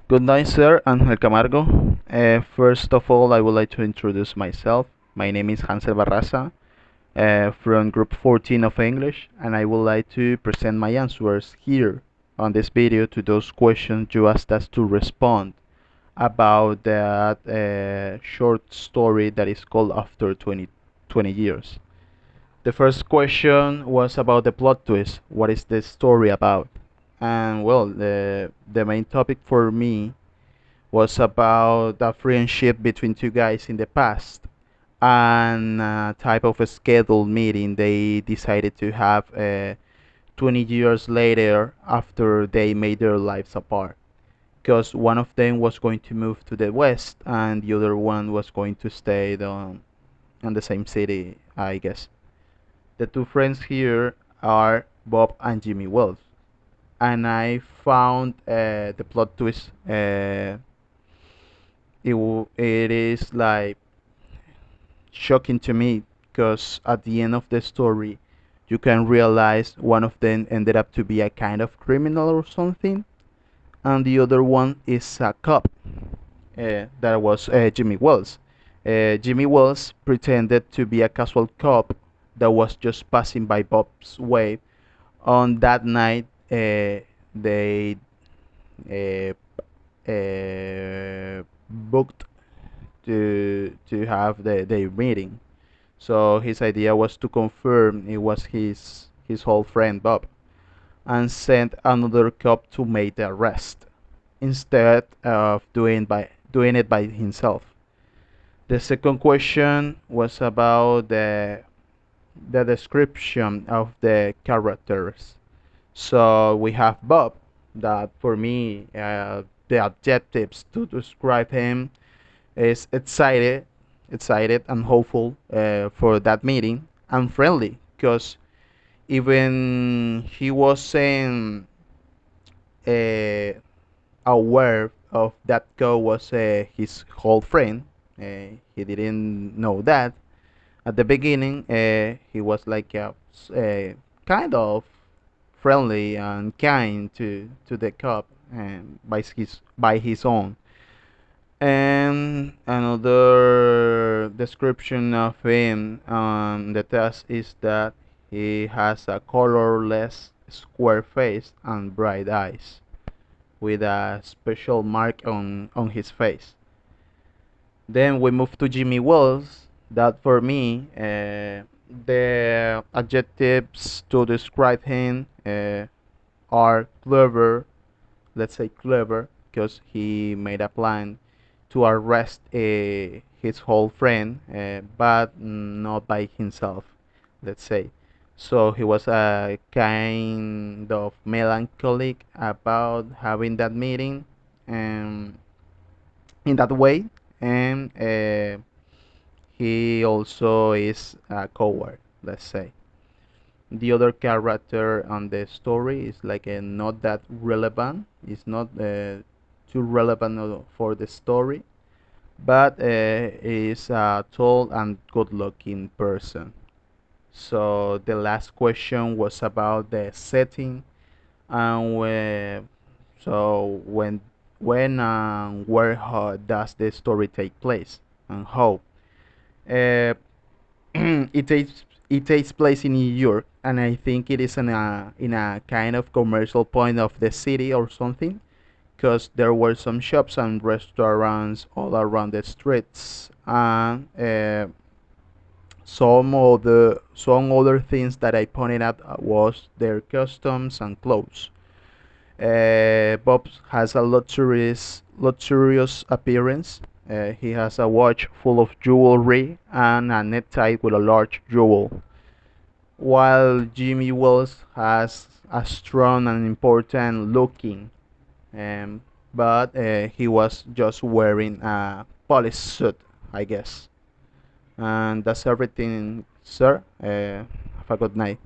Good night, sir. Angel Camargo. First of all, I would like to introduce myself. My name is Hansel Barraza from Group 14 of English, and I would like to present my answers here on this video to those questions you asked us to respond about that short story that is called After 20 Years. The first question was about the plot twist. What is the story about? And well, the main topic for me was about a friendship between two guys in the past and a type of a scheduled meeting they decided to have 20 years later after they made their lives apart. Because one of them was going to move to the west and the other one was going to stay in the same city, I guess. The two friends here are Bob and Jimmy Wells. And I found the plot twist. It is like shocking to me because at the end of the story, you can realize one of them ended up to be a kind of criminal or something, and the other one is a cop. That was Jimmy Wells. Jimmy Wells pretended to be a casual cop that was just passing by Bob's way. On that night, they uh, booked to have their meeting. So his idea was to confirm it was his old friend Bob and send another cop to make the arrest instead of doing it by himself. The second question was about the description of the characters. So we have Bob, that for me, the adjectives to describe him is excited and hopeful for that meeting, and friendly, because even he wasn't uh, aware of that girl was his old friend. He didn't know that at the beginning. He was like kind of friendly and kind to the cop by his own. And another description of him on the test is that he has a colorless, square face and bright eyes, with a special mark on his face. Then we move to Jimmy Wells. That for me, the adjectives to describe him are clever, let's say clever, because he made a plan to arrest his whole friend, but not by himself, let's say. So he was kind of melancholic about having that meeting, um, in that way, and he also is a coward, let's say. The other character on the story is like not that relevant. It's not too relevant for the story, but is a tall and good-looking person. So the last question was about the setting and so when and where does the story take place and how. Uh, it takes place in New York, and I think it is in a kind of commercial point of the city or something, because there were some shops and restaurants all around the streets, and some other things that I pointed out was their customs and clothes. Bob has a luxurious appearance. He has a watch full of jewelry and a necktie with a large jewel, while Jimmy Wells has a strong and important looking, um, but he was just wearing a polished suit, I guess. And that's everything, sir. Have a good night.